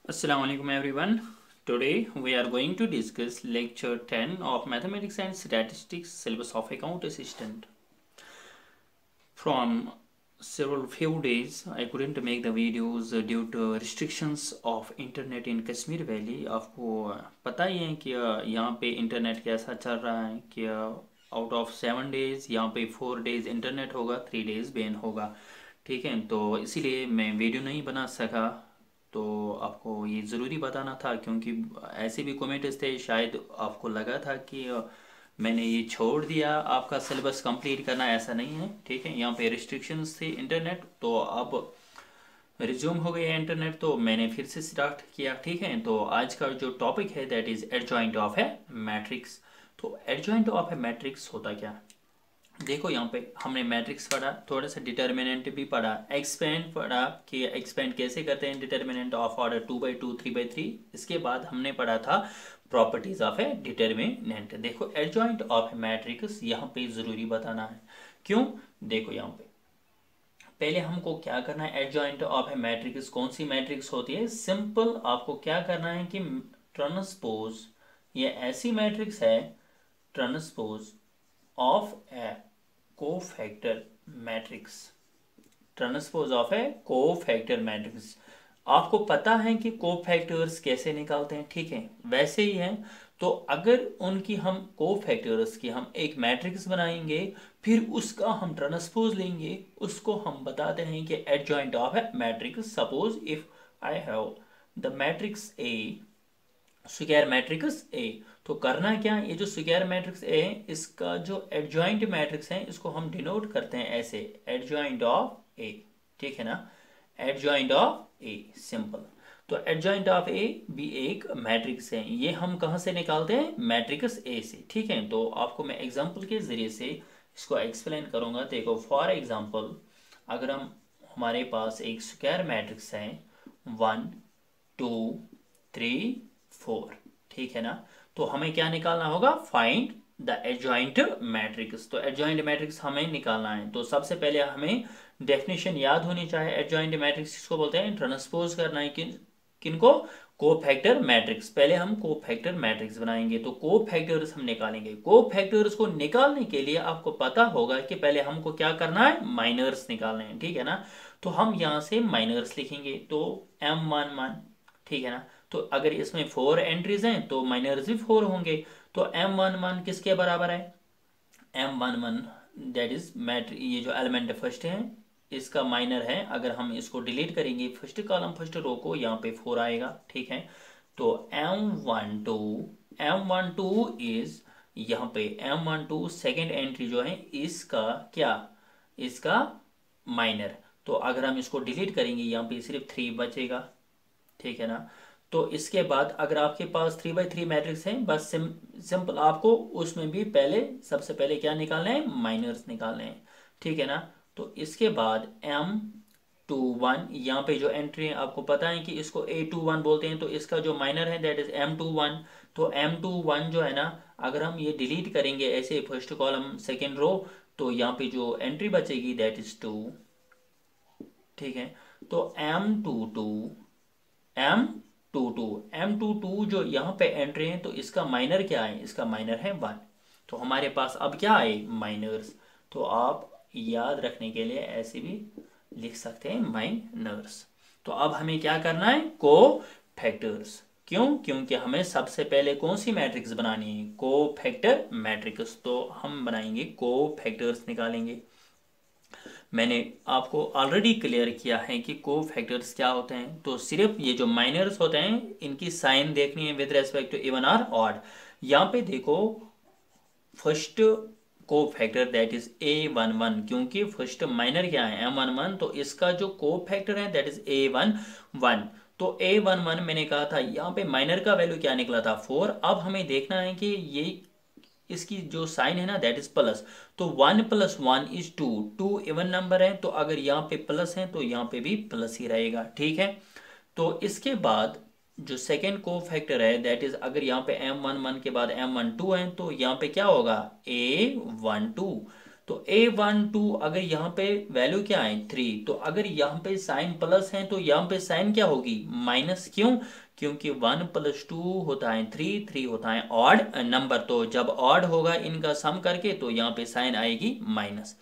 Assalamu alaikum everyone. Today we are going to discuss lecture 10 of Mathematics and Statistics syllabus of Account Assistant. From several few days I couldn't make the videos due to restrictions of internet in Kashmir Valley. आपको पता ही है कि यहाँ पे internet कैसा चल रहा है कि आउट ऑफ 7 डेज यहाँ पे 4 डेज इंटरनेट होगा, 3 डेज बैन होगा। ठीक है, तो इसीलिए मैं वीडियो नहीं बना सका। तो आपको ये ज़रूरी बताना था क्योंकि ऐसे भी कमेंट्स थे, शायद आपको लगा था कि मैंने ये छोड़ दिया आपका सिलेबस कंप्लीट करना। ऐसा नहीं है, ठीक है। यहाँ पे रिस्ट्रिक्शंस थे इंटरनेट, तो अब रिज्यूम हो गया इंटरनेट, तो मैंने फिर से स्टार्ट किया। ठीक है, तो आज का जो टॉपिक है that is adjoint of A matrix. तो एडजॉइंट ऑफ ए मैट्रिक्स होता क्या? देखो यहाँ पे हमने मैट्रिक्स पढ़ा, थोड़ा सा डिटर्मिनेंट भी पढ़ा, एक्सपेंड पढ़ा कि एक्सपेंड कैसे करते हैं डिटर्मिनेंट ऑफ ऑर्डर 2/2 3/3। इसके बाद हमने पढ़ा था प्रॉपर्टीज ऑफ ए डिटर्मिनेंट। देखो एडजॉइंट ऑफ ए मैट्रिक्स यहाँ पे ज़रूरी बताना है। क्यों? देखो यहाँ पे पहले हमको क्या करना है, एडजॉइंट ऑफ ए मैट्रिक्स कौन सी मैट्रिक्स होती है? सिंपल आपको क्या करना है कि ट्रांसपोज, ये ऐसी मैट्रिक्स है transpose of A cofactor matrix. Transpose of A cofactor matrix. आपको पता है कि कोफैक्टर्स कैसे निकालते हैं, ठीक है, वैसे ही है। तो अगर उनकी हम कोफैक्टर्स की हम एक मैट्रिक्स बनाएंगे, फिर उसका हम ट्रांसपोज लेंगे, उसको हम बताते हैं कि adjoint of A matrix. Suppose if I have the matrix A, square matrix A, तो करना क्या, ये जो स्क्वायर मैट्रिक्स ए है इसका जो एडजॉइंट मैट्रिक्स है इसको हम डिनोट करते हैं ऐसे, एडजॉइंट ऑफ ए। ठीक है ना, एडजॉइंट ऑफ ए, सिंपल। तो एडजॉइंट ऑफ ए भी एक मैट्रिक्स है, ये हम कहाँ से निकालते हैं? मैट्रिक्स ए से। ठीक है, तो आपको मैं एग्जांपल के जरिए से इसको एक्सप्लेन करूंगा। देखो फॉर एग्जांपल, अगर हमारे पास एक स्क्वायर मैट्रिक्स है 1 2 3 4, ठीक है ना, तो हमें क्या निकालना होगा? Find the adjoint matrix. तो एडजॉइंट मैट्रिक्स हमें निकालना है, तो सबसे पहले हमें डेफिनेशन याद होनी चाहिए। एडजॉइंट मैट्रिक्स किसको बोलते हैं? ट्रांसपोज करना है किनको? Cofactor matrix. पहले हम कोफैक्टर मैट्रिक्स बनाएंगे, तो कोफैक्टर्स हम निकालेंगे। कोफैक्टर्स को निकालने के लिए आपको पता होगा कि पहले हमको क्या करना है? माइनर्स निकालने हैं, ठीक है ना। तो हम यहाँ से माइनर्स लिखेंगे, तो M11, ठीक है ना। तो अगर इसमें 4 एंट्रीज हैं तो माइनर्स भी 4 होंगे। तो M11 किसके बराबर है? M11 दैट इज मैट्रिक्स, ये जो एलिमेंट फर्स्ट है इसका माइनर है। अगर हम इसको डिलीट करेंगे फर्स्ट कॉलम फर्स्ट रो को, यहाँ पे 4 आएगा, ठीक है। तो M12 इज, यहाँ पे M12 सेकेंड एंट्री जो है इसका क्या? इसका माइनर। तो अगर हम इसको डिलीट करेंगे यहाँ पे सिर्फ 3 बचेगा, ठीक है ना। तो इसके बाद अगर आपके पास 3/3 मैट्रिक्स है, बस सिंपल आपको उसमें भी पहले सबसे पहले क्या निकालना है? माइनर्स निकालने हैं, ठीक है ना। तो इसके बाद M21, यहाँ पे जो एंट्री है आपको पता है कि इसको A21 बोलते हैं, तो इसका जो माइनर है दैट इज M21। तो M21 जो है ना, अगर हम ये डिलीट करेंगे ऐसे फर्स्ट कॉलम सेकेंड रो, तो यहाँ पे जो एंट्री बचेगी दैट इज 2, ठीक है। तो M22 जो यहाँ पे एंट्री है, तो इसका माइनर क्या है? इसका माइनर है 1। तो हमारे पास अब क्या आए? माइनर्स। तो आप याद रखने के लिए ऐसे भी लिख सकते हैं, माइनर्स। तो अब हमें क्या करना है? को फैक्टर्स। क्यों? क्योंकि हमें सबसे पहले कौन सी मैट्रिक्स बनानी है? को फैक्टर मैट्रिक्स। तो हम बनाएंगे को फैक्टर्स, निकालेंगे। मैंने आपको ऑलरेडी क्लियर किया है कि को फैक्टर्स क्या होते हैं। तो सिर्फ ये जो माइनर्स होते हैं इनकी साइन देखनी है विद रेस्पेक्ट टू इवन और ऑड। यहाँ पे देखो फर्स्ट को फैक्टर दैट इज A11, क्योंकि फर्स्ट माइनर क्या है? M11, तो इसका जो को फैक्टर है दैट इज A11। तो A11 मैंने कहा था, यहाँ पे माइनर का वैल्यू क्या निकला था? 4। अब हमें देखना है कि ये इसकी जो साइन है ना दैट इज प्लस। तो 1 + 1 इज 2, 2 इवन नंबर है, तो अगर यहाँ पे प्लस है तो यहाँ पे भी प्लस ही रहेगा, ठीक है। तो इसके बाद जो सेकेंड को फैक्टर है दैट इज, अगर यहाँ पे M11 के बाद M12 है तो यहाँ पे क्या होगा? A12। तो A12 अगर यहाँ पे वैल्यू क्या है 3, तो अगर यहाँ पे साइन प्लस है तो यहाँ पे साइन क्या होगी माइनस। क्यों? क्योंकि 1 + 2 होता है 3, 3 होता है ऑड नंबर, तो जब ऑड होगा इनका सम करके तो यहाँ पे साइन आएगी माइनस।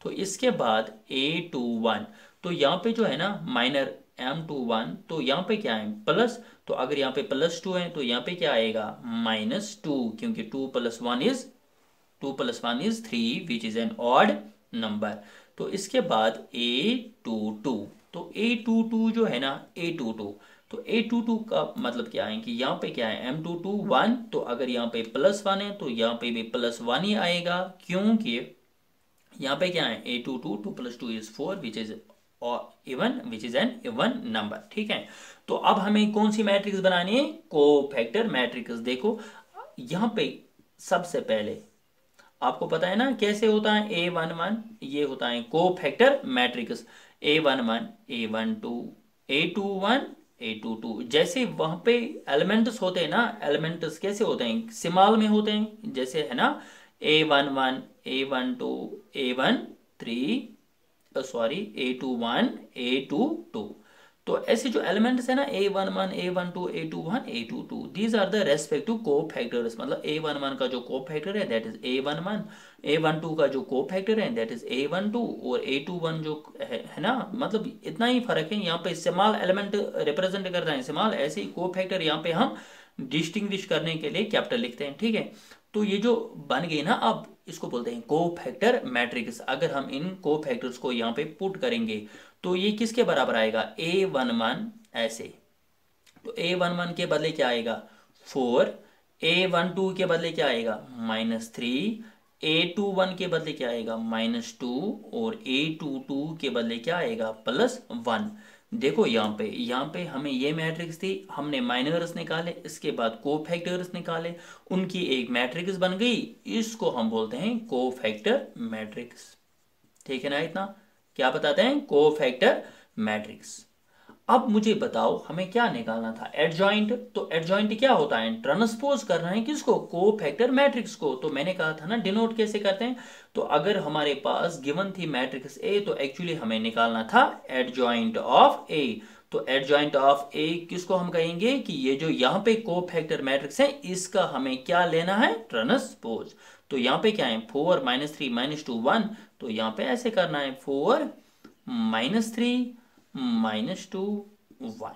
तो इसके बाद A21, तो यहाँ पे जो है ना माइनर M21, तो यहाँ पे क्या है प्लस, तो अगर यहाँ पे +2 है तो यहाँ पे क्या आएगा -2, क्योंकि 2 + 1 is 3 which is an odd number. तो इसके बाद A22, तो A22 जो है ना A22, तो A22 का मतलब क्या है कि यहाँ पे क्या है M22 1, तो अगर यहाँ पे +1 है तो यहाँ पे भी +1 ही आएगा, क्योंकि यहाँ पे क्या है A22, 2 + 2 is 4 which is even, which is an even number. ठीक है, तो अब हमें कौन सी मैट्रिक्स बनानी है, कोफैक्टर मैट्रिक्स। देखो यहाँ पे सबसे पहले आपको पता है ना कैसे होता है A11, ये होता है cofactor matrix A11, A12, A21, A22। जैसे वहां पे एलिमेंट्स होते हैं ना, एलिमेंट्स कैसे होते हैं सिमाल में होते हैं, जैसे है ना A11, A12, A13, sorry A21, A22। तो ऐसे जो एलिमेंट्स है ना A11, A12, A21, A22, these are the respective cofactors. मतलब A11 का जो कोफैक्टर है दैट इज A11, A12 का जो कोफैक्टर है दैट इज A12, और A21 जो है ना, मतलब इतना ही फर्क है। यहाँ पे स्मॉल एलिमेंट रिप्रेजेंट करता है स्मॉल, ऐसे ही कोफैक्टर यहाँ पे हम डिस्टिंग्विश करने के लिए कैपिटल लिखते हैं। ठीक है, तो ये जो बन गई ना, अब इसको बोलते हैं कोफैक्टर मैट्रिक्स। अगर हम इन कोफैक्टर्स को यहाँ पे पुट करेंगे तो ये किसके बराबर आएगा A11 ऐसे, तो A11 के बदले क्या आएगा 4, A12 के बदले क्या आएगा -3, A21 के बदले क्या आएगा -2, और A22 के बदले क्या आएगा +1। देखो यहाँ पे हमें ये मैट्रिक्स थी, हमने माइनर्स निकाले, इसके बाद कोफैक्टर्स निकाले, उनकी एक मैट्रिक्स बन गई, इसको हम बोलते हैं कोफैक्टर मैट्रिक्स। ठीक है ना, इतना क्या बताते हैं कोफैक्टर मैट्रिक्स। अब मुझे बताओ हमें क्या निकालना था एडजॉइंट। तो एडजॉइंट क्या होता है, ट्रांसपोज करना है किसको, कोफैक्टर मैट्रिक्स को। तो मैंने कहा था ना डिनोट कैसे करते हैं। तो अगर हमारे पास गिवन थी मैट्रिक्स ए, तो एक्चुअली हमें निकालना था एडजॉइंट ऑफ ए। तो एडजॉइंट ऑफ ए किसको हम कहेंगे कि ये जो यहाँ पे कोफैक्टर मैट्रिक्स है इसका हमें क्या लेना है ट्रांसपोज। तो यहाँ पे क्या है 4 -3 -2 1, तो यहाँ पे ऐसे करना है 4 -3 -2 1,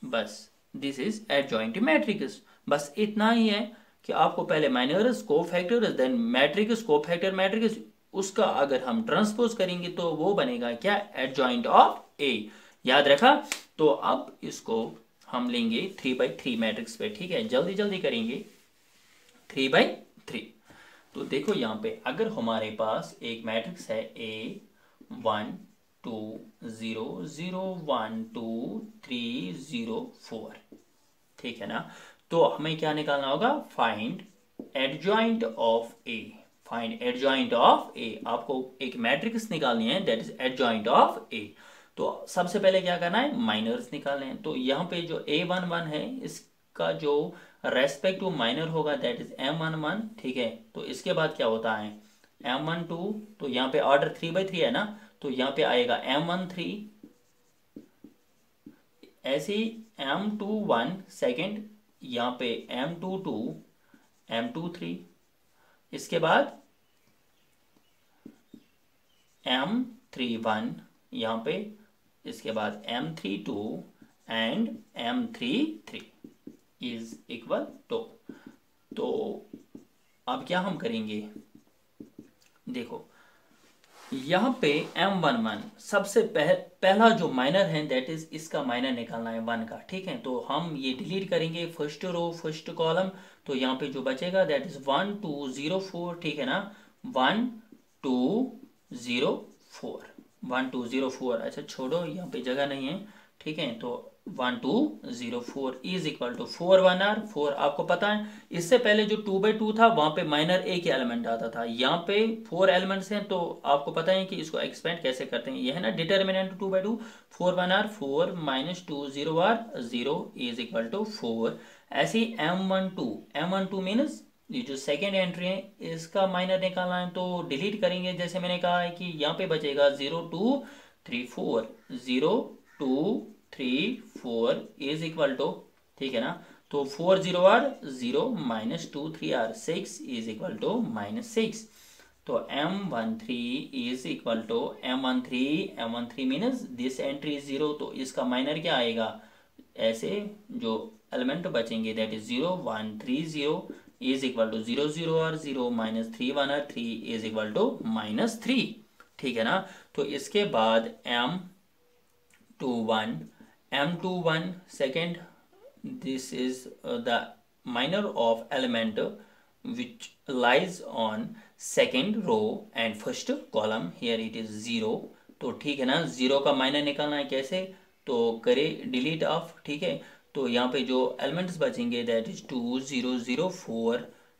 बस दिस इज एडजॉइंट मैट्रिक्स। बस इतना ही है कि आपको पहले minors cofactors then matrix cofactor matrix, उसका अगर हम ट्रांसपोज करेंगे तो वो बनेगा क्या एडजॉइंट ऑफ ए। याद रखा। तो अब इसको हम लेंगे 3/3 मैट्रिक्स पे। ठीक है, जल्दी जल्दी करेंगे 3/3। तो देखो यहाँ पे अगर हमारे पास एक मैट्रिक्स है A1 2 0 0 1 2 3 0 4, ठीक है ना। तो हमें क्या निकालना होगा find adjoint of A. Find adjoint of A, आपको एक मैट्रिक्स निकालनी है that is adjoint of A. तो सबसे पहले क्या करना है माइनर्स निकालने हैं। तो यहाँ पे जो A11 है इसका जो रेस्पेक्टिव माइनर होगा दैट इज M11। ठीक है, तो इसके बाद क्या होता है M12, तो यहाँ पे ऑर्डर 3/3 है ना, तो यहाँ पे आएगा M13, ऐसे ही M21 सेकेंड, यहाँ पे M22, M23, इसके बाद M31 यहाँ पे, इसके बाद M32 and M33 is equal तो अब क्या हम करेंगे, देखो यहाँ पे M11 सबसे पहला जो माइनर है दैट इज इसका माइनर निकालना है 1 का। ठीक है, तो हम ये डिलीट करेंगे फर्स्ट रो फर्स्ट कॉलम। तो यहाँ पे जो बचेगा दैट इज 1 2 0 4। ठीक है ना, 1 2 0 4, 1 2 0 4। अच्छा छोड़ो, यहाँ पे जगह नहीं है। ठीक है, तो 1 2 0 4 इज इक्वल टू 4 1 r 4। आपको पता है इससे पहले जो 2/2 था वहां पे माइनर ए के एलिमेंट आता था, यहाँ पे 4 एलिमेंट्स हैं। तो आपको पता है कि इसको एक्सपेंड कैसे करते हैं। यह है ना determinant 2/2, 4 1 r 4 -2 0 r 0 is equal to 4। ऐसे ही M12 मीन्स ये जो सेकेंड एंट्री है इसका माइनर निकालना है, तो डिलीट करेंगे। जैसे मैंने कहा है कि यहाँ पे बचेगा 0 2 3 4, 0 2 3 4 इज इक्वल टू, ठीक है ना, तो 4 0 r 0 -2 3 r 6 is equal to -6। तो M13 is equal to M13 means this entry is 0, तो इसका माइनर क्या आएगा, ऐसे जो एलिमेंट बचेंगे that is 0 1 3 0 is equal to 0 0 r 0 -3 1 r 3 is equal to -3, ठीक है ना। तो इसके बाद M21 second, this is the minor of element which lies on second row and first column, here it is 0, तो ठीक है ना। 0 का माइनर निकालना है, कैसे, तो करे डिलीट ऑफ, ठीक है। तो यहाँ पे जो एलिमेंट्स बचेंगे that is 2 0 0 4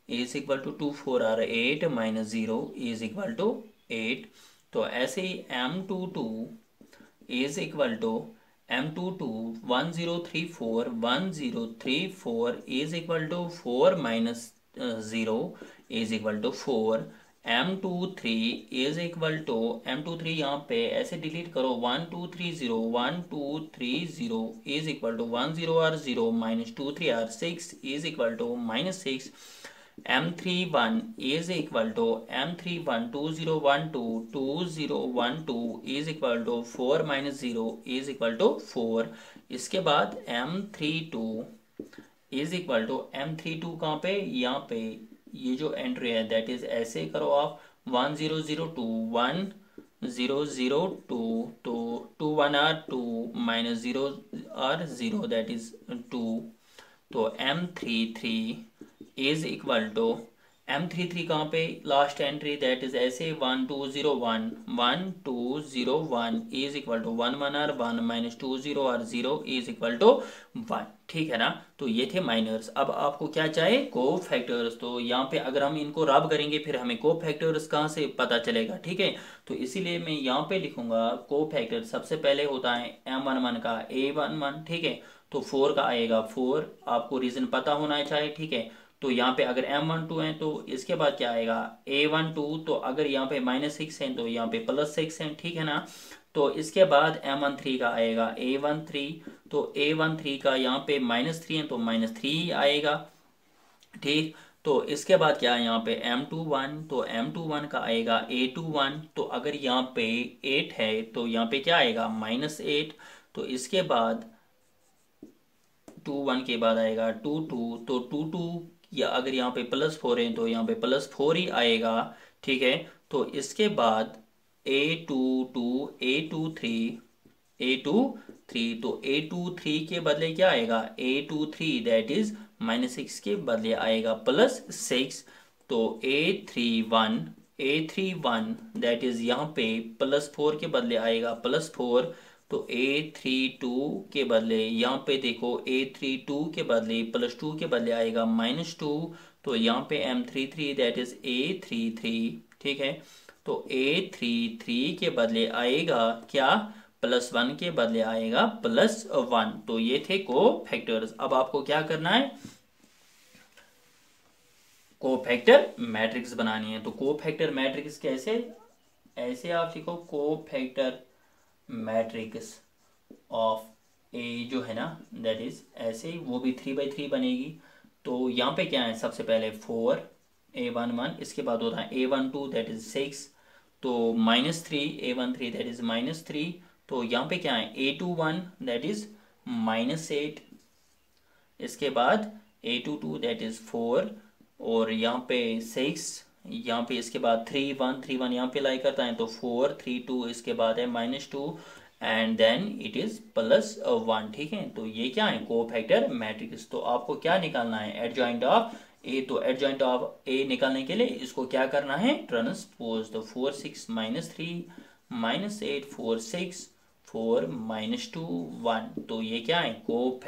is equal to 2 4 r 8 -0 is equal to 8। तो ऐसे ही M22 is equal to M22 1 0 3 4 1 0 3 4 is equal to 4 -0 is equal to 4। M23 is equal to M23 यहाँ पे ऐसे डिलीट करो 1 2 3 0 1 2 3 0 is equal to 1 0 r 0 -2 3 r 6 is equal to -6। M31 is equal to M31 2 0 1 2 2 0 1 2 is equal to 4 -0 is equal to 4। इसके बाद M32 is equal to M32 कहाँ पे, यहाँ पे ये जो एंट्री है दैट इज ऐसे करो आप 1 0 0 2 1 0 0 2, तो 2 1 आर 2 -0 आर 0 दैट इज 2। तो M33 is equal to M33 कहाँ पे लास्ट एंट्री दैट इज ऐसे 1 2 0 1 1 2 0 1 is equal to 1 1 r 1 -2 0 r 0 is equal to 1, ठीक है ना। तो ये थे माइनर्स। अब आपको क्या चाहिए, को फैक्टर्स। तो यहाँ पे अगर हम इनको रब करेंगे फिर हमें को फैक्टर्स कहाँ से पता चलेगा, ठीक है। तो इसीलिए मैं यहाँ पे लिखूंगा को फैक्टर सबसे पहले होता है M11 का A11, ठीक है। तो 4 का आएगा 4, आपको रीजन पता होना चाहिए, ठीक है। तो यहाँ पे अगर M12 है तो इसके बाद क्या आएगा A12, तो अगर यहाँ पे -6 है तो यहाँ पे +6 है, ठीक है ना। तो इसके बाद M13 का आएगा A13, तो A13 का यहाँ पे -3 है तो -3 आएगा, ठीक। तो इसके बाद क्या है यहाँ पे M21, तो M21 का आएगा A21, तो अगर यहाँ पे 8 है तो यहाँ पे क्या आएगा -8। तो इसके बाद 21 के बाद आएगा 22, तो 22 या अगर यहाँ पे +4 है तो यहाँ पे +4 ही आएगा, ठीक है। तो इसके बाद A22 A23 तो A23 के बदले क्या आएगा A23 दैट इज -6 के बदले आएगा +6। तो A31 दैट इज यहाँ पे +4 के बदले आएगा +4। तो A32 के बदले यहाँ पे देखो A32 के बदले +2 के बदले आएगा -2। तो यहाँ पे M33 दैट इज A33, ठीक है। तो A33 के बदले आएगा क्या, +1 के बदले आएगा +1। तो ये थे को फैक्टर्स। अब आपको क्या करना है, को फैक्टर मैट्रिक्स बनानी है। तो को फैक्टर मैट्रिक्स कैसे, ऐसे आप लिखो को फैक्टर मैट्रिक्स ऑफ ए जो है ना दैट इज ऐसे, वो भी 3/3 बनेगी। तो यहाँ पे क्या है, सबसे पहले 4 A11, इसके बाद होता है A12 दैट इज 6, तो -3 A13 दैट इज -3। तो यहाँ पे क्या है A21 दैट इज -8, इसके बाद A22 दैट इज 4, और यहाँ पे 6, यहाँ पे इसके बाद 3 1 यहाँ पे लाई करता है तो 4 3 2, इसके बाद है -2 एंड देन इट इज +1, ठीक है। तो ये क्या है को फैक्टर मैट्रिक्स। तो आपको क्या निकालना है, एडजॉइंट ऑफ ए। तो एडजॉइंट ऑफ ए निकालने के लिए इसको क्या करना है, ट्रांसपोज। तो 4 6 -3 -8 4 6 4 -2 1। तो ये क्या है को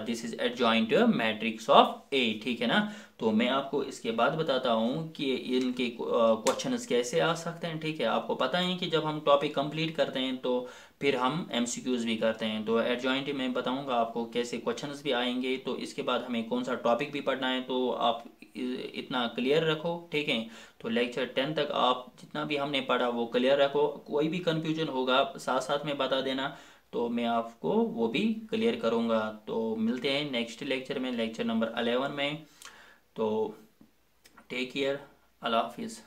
this is adjoint matrix of A, ठीक है ना। तो तो मैं आपको इसके बाद बताता हूँ कि इनके क्वेश्चंस कैसे आ सकते हैं। ठीक है, आपको पता है कि जब हम टॉपिक कंप्लीट करते हैं तो फिर हम एमसीक्यूज भी करते हैं। तो एडजॉइंट मैं बताऊंगा आपको कैसे क्वेश्चंस भी आएंगे। तो इसके बाद हमें कौन सा टॉपिक भी पढ़ना है, तो आप इतना क्लियर रखो। ठीक है, तो लेक्चर 10 तक आप जितना भी हमने पढ़ा वो क्लियर रखो। कोई भी कंफ्यूजन होगा साथ साथ में बता देना, तो मैं आपको वो भी क्लियर करूँगा। तो मिलते हैं नेक्स्ट लेक्चर में, लेक्चर नंबर 11 में। तो टेक केयर, अल्लाह हाफिज़।